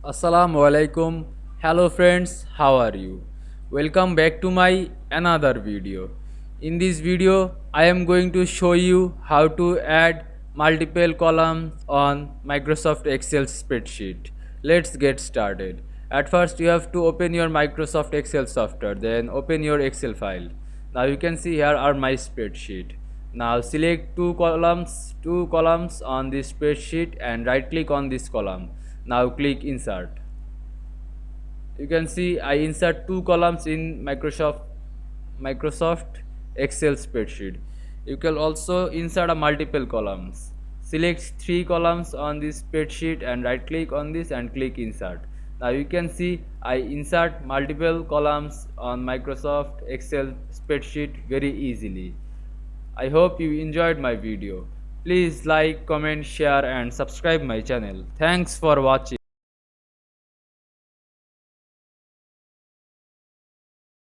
Assalamu Walaikum. Hello friends, how are you? Welcome back to my another video. In this video, I am going to show you how to add multiple columns on Microsoft Excel spreadsheet. Let's get started. At first, you have to open your Microsoft Excel software, then open your Excel file. Now you can see here are my spreadsheet. Now select two columns on this spreadsheet and right click on this column. Now click insert. You can see I insert two columns in Microsoft Excel spreadsheet. You can also insert a multiple columns. Select three columns on this spreadsheet and right click on this and click insert. Now you can see I insert multiple columns on Microsoft Excel spreadsheet very easily. I hope you enjoyed my video. Please like, comment, share and subscribe my channel. Thanks for watching.